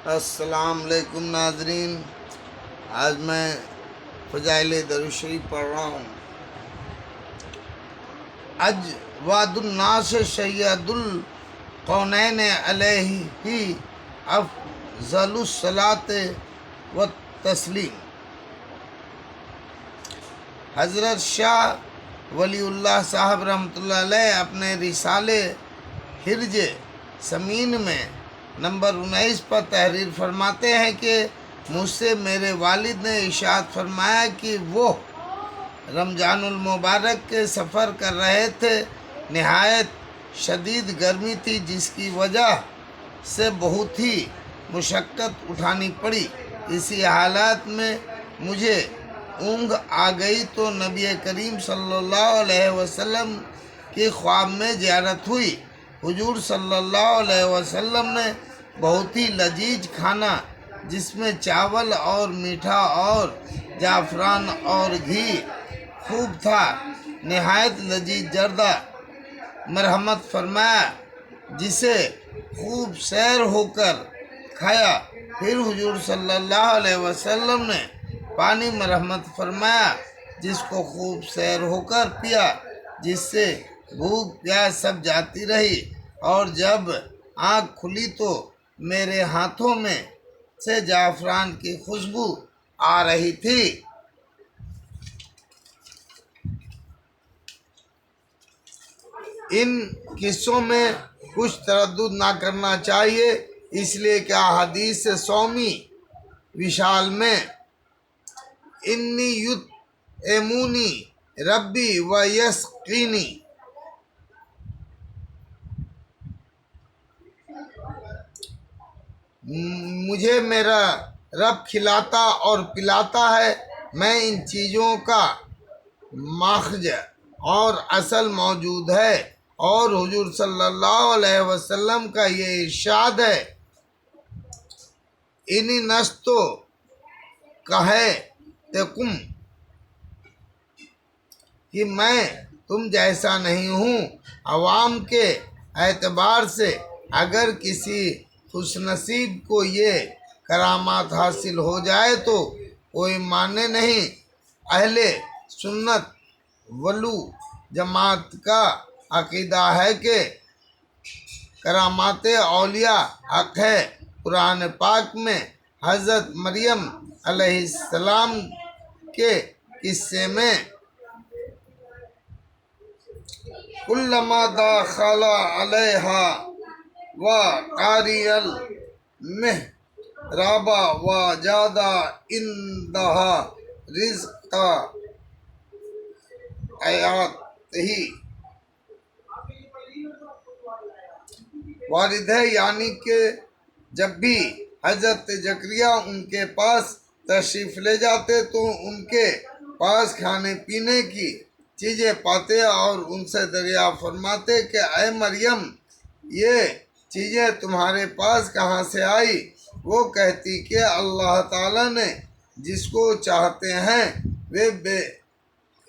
السلام علیکم ناظرین، آج میں فضائل درود شریف پڑھ رہا ہوں۔ اجواد الناس سید القونین علیہ افضل الصلاۃ و تسلیم۔ حضرت شاہ ولی اللہ صاحب رحمۃ اللہ علیہ اپنے رسالے ہرج سمین میں نمبر 19 پر تحریر فرماتے ہیں کہ مجھ سے میرے والد نے ارشاد فرمایا کہ وہ رمضان المبارک کے سفر کر رہے تھے۔ نہایت شدید گرمی تھی جس کی وجہ سے بہت ہی مشقت اٹھانی پڑی۔ اسی حالات میں مجھے اونگ آ گئی تو نبی کریم صلی اللہ علیہ وسلم کی خواب میں زیارت ہوئی۔ حضور صلی اللہ علیہ وسلم نے بہت ہی لذیذ کھانا جس میں چاول اور میٹھا اور زعفران اور گھی خوب تھا، نہایت لذیذ زردہ مرحمت فرمایا، جسے خوب سیر ہو کر کھایا۔ پھر حضور صلی اللہ علیہ وسلم نے پانی مرحمت فرمایا، جس کو خوب سیر ہو کر پیا، جس سے بھوک پیاس سب جاتی رہی، اور جب آنکھ کھلی تو میرے ہاتھوں میں سے زعفران کی خوشبو آ رہی تھی۔ ان قصوں میں کچھ تردد نہ کرنا چاہیے، اس لیے کہ حدیث سومی وشال میں انی یطعمنی ربی و یسقینی، مجھے میرا رب کھلاتا اور پلاتا ہے، میں ان چیزوں کا ماخذ اور اصل موجود ہے۔ اور حضور صلی اللہ علیہ وسلم کا یہ ارشاد ہے، انی نستو کہے تکم، کہ میں تم جیسا نہیں ہوں۔ عوام کے اعتبار سے اگر کسی خوش نصیب کو یہ کرامات حاصل ہو جائے تو کوئی معنی نہیں۔ اہل سنت والو جماعت کا عقیدہ ہے کہ کرامات اولیاء حق ہے۔ قرآن پاک میں حضرت مریم علیہ السلام کے قصے میں کلما دخل علیہا وقاری المحراب وجد عندہا رزقا آیات ہی وارد ہے، یعنی کہ جب بھی حضرت زکریا ان کے پاس تشریف لے جاتے تو ان کے پاس کھانے پینے کی چیزیں پاتے اور ان سے دریافت فرماتے کہ اے مریم، یہ چیزیں تمہارے پاس کہاں سے آئی؟ وہ کہتی کہ اللہ تعالیٰ نے جس کو چاہتے ہیں وہ بے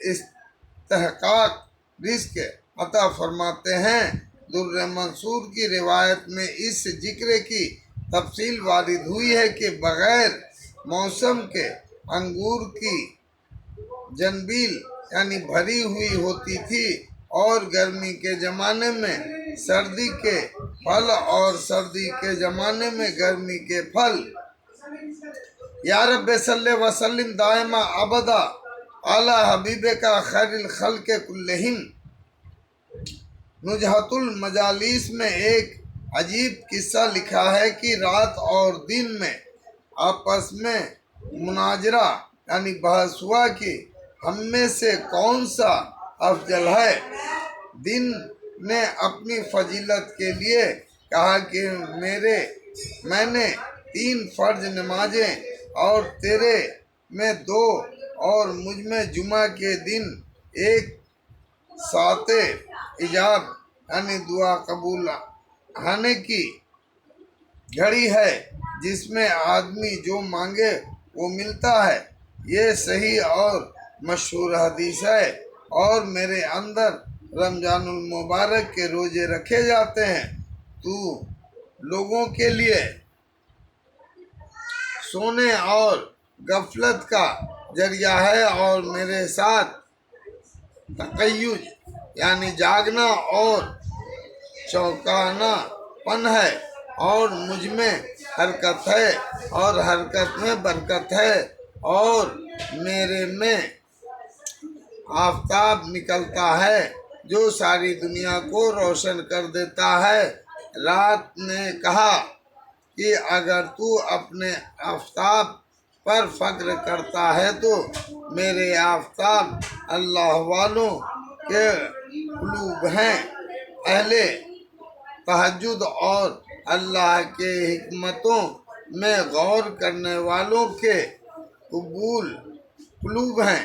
استحقاق رزق عطا فرماتے ہیں۔ در منصور کی روایت میں اس ذکر کی تفصیل وارد ہوئی ہے کہ بغیر موسم کے انگور کی جنبیل یعنی بھری ہوئی ہوتی تھی، اور گرمی کے زمانے میں سردی کے پھل اور سردی کے زمانے میں گرمی کے پھل۔ یا رب صلی وسلم دائما ابدا اعلی حبیب کا خیر الخلق کلہم۔ نزہۃ المجالس میں ایک عجیب قصہ لکھا ہے کہ رات اور دن میں آپس میں مناظرہ یعنی بحث ہوا کہ ہم میں سے کون سا افضل ہے۔ دن نے اپنی فضیلت کے لیے کہا کہ میں نے 3 فرض نمازیں اور تیرے میں 2 اور مجھ میں جمعہ کے دن ایک ساعت ایجاب یعنی دعا قبول ہونے کی گھڑی ہے، جس میں آدمی جو مانگے وہ ملتا ہے۔ یہ صحیح اور مشہور حدیث ہے، اور میرے اندر رمضان المبارک کے روزے رکھے جاتے ہیں۔ تو لوگوں کے لیے सोने और गफलत का जरिया है और मेरे साथ तकय्युज यानी जागना और चौंकानापन है और मुझ में हरकत है और हरकत में बरकत है और मेरे में आफताब निकलता है जो सारी दुनिया को रोशन कर देता है। रात ने कहा कि अगर तू अपने आफताब पर फक्र करता है तो मेरे आफताब अल्लाह वालों के कुलूब हैं, अहले तहज्जुद और अल्लाह के हिकमतों में गौर करने वालों के कुलूब हैं।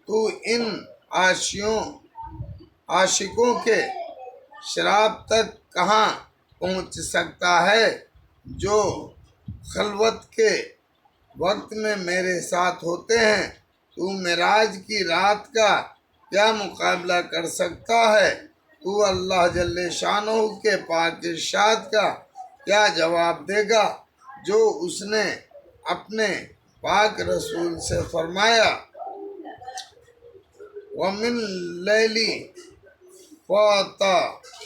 तू इन आशिकों के शराब तक कहाँ पहुँच सकता है जो खलवत के वक्त में मेरे साथ होते हैं। तू मेराज की रात का क्या मुकाबला कर सकता है? तू अल्लाह जल्ले शानहू के पाक इरशाद का क्या जवाब देगा जो उसने अपने पाक रसूल से फरमाया, वमिन लैली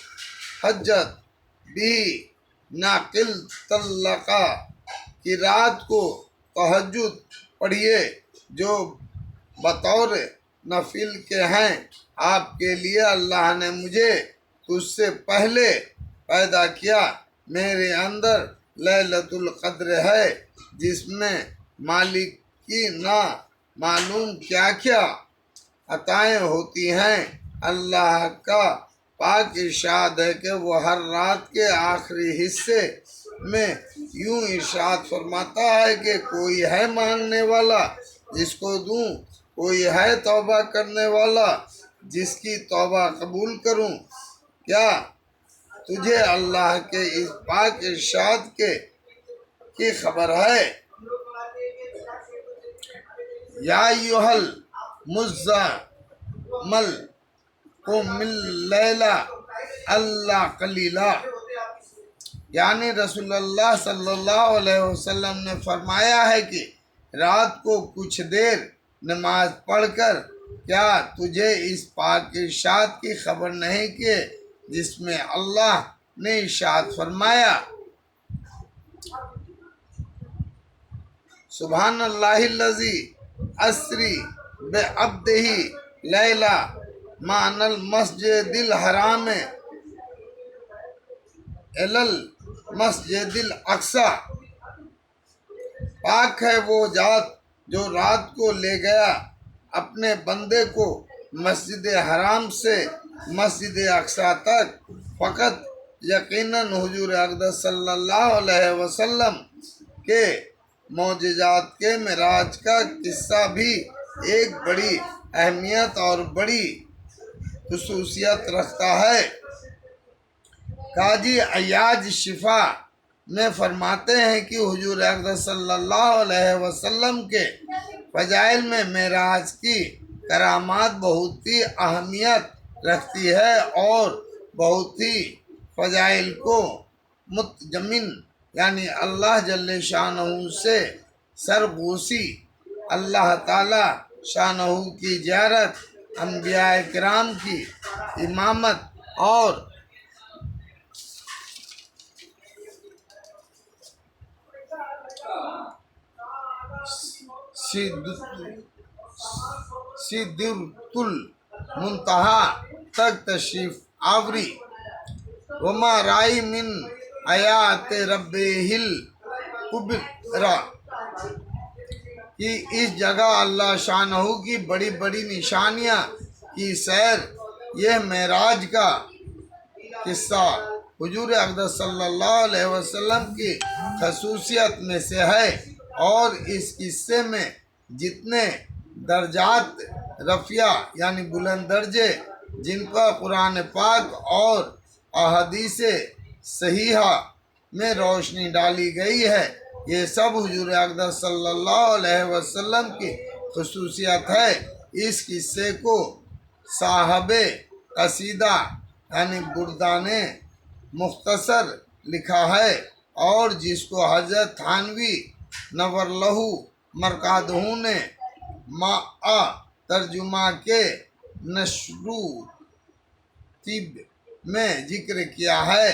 फ़तहज्जत भी नाकिल तल्लका कि रात को तहज्जुद पढ़िए जो बतौर नफिल के हैं। आपके लिए अल्लाह ने मुझे तुझसे पहले पैदा किया। मेरे अंदर लैलतुल क़द्र है जिसमें मालिक की ना मालूम क्या क्या अताएँ होती हैं। अल्लाह का पाक इरशाद है कि वो हर रात के आखिरी हिस्से में यूं इरशाद फरमाता है कि कोई है मांगने वाला जिसको दूं, कोई है तौबा करने वाला जिसकी तौबा कबूल करूं। क्या तुझे अल्लाह के इस पाक इरशाद की खबर है? या अय्युहल मुज़्ज़मिल कुमिल लैला अल्ला कलीला, यानी रसूलुल्लाह सल्लल्लाहु अलैहि वसल्लम ने फरमाया है कि रात को कुछ देर नमाज पढ़कर क्या तुझे इस पाक इरशाद की खबर नहीं कि जिसमें अल्लाह ने इरशाद फरमाया, सुब्हानल्लाहिल्लज़ी अस्री बिअब्दिही लैला मानल मस्जिदिल हराम इलल मस्जिदिल अक्सा। पाक है वो जात जो रात को ले गया अपने बंदे को मस्जिद हराम से मस्जिद अक्सा तक। फ़कत यकीनन हुजूर अक़दस सल्लल्लाहु अलैहि वसल्लम के मौजिज़ात के मिराज का किस्सा भी एक बड़ी अहमियत और बड़ी खुसूसियत रखता है। काजी अय्याज शिफा में फरमाते हैं कि हुजूर अक़दस सल्लल्लाहु अलैहि वसल्लम के फ़ज़ाइल में मेराज की करामात बहुत ही अहमियत रखती है और बहुत ही फ़ज़ाइल को मुतजमिन यानी अल्लाह जल्ले शानहू से सरगोशी, अल्लाह ताला शानहू की ज़ियारत, अंबिया किराम की इमामत और सिदरतुल मुंतहा तक तशरीफ आवरी। वमा राई मिन आयात रब्बिहिल कुबरा, कि इस जगह अल्लाह शानहू की बड़ी बड़ी निशानियाँ की सैर, यह मेराज का किस्सा हुजूर अक़दस सल्लल्लाहु अलैहि वसल्लम की खसूसियत में से है और इस किस्से में जितने दर्जात रफ़िया यानी बुलंद दर्जे जिनका कुरान पाक और अहदीस सहीहा में रोशनी डाली गई है, ये सब हुजूर अक़दस सल्लल्लाहु अलैहि वसल्लम की खसूसियत है। इस किस्से को साहबे कसीदा यानी बुर्दा ने मुख्तसर लिखा है और जिसको हज़रत थानवी नवर लहू मरकादहू ने मा तर्जुमा के नशरू तिब में जिक्र किया है,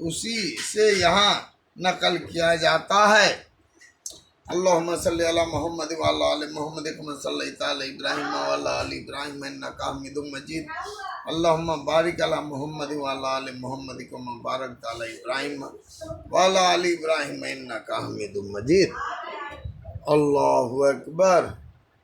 उसी से यहाँ नकल किया जाता है। अल्लाहुम्मा सल्ली अला मुहम्मद व अला आलि मुहम्मद कमा सल्लैता अला इब्राहीम व अला आलि इब्राहीम इन्नका हमीदुम मजीद। अल्लाहुम्मा बारिक अला मुहम्मद व अला आलि मुहम्मद कमा बारकता अला इब्राहीम व अला आलि इब्राहीम इन्नका हमीदुम मजीद। अल्लाहु अकबर।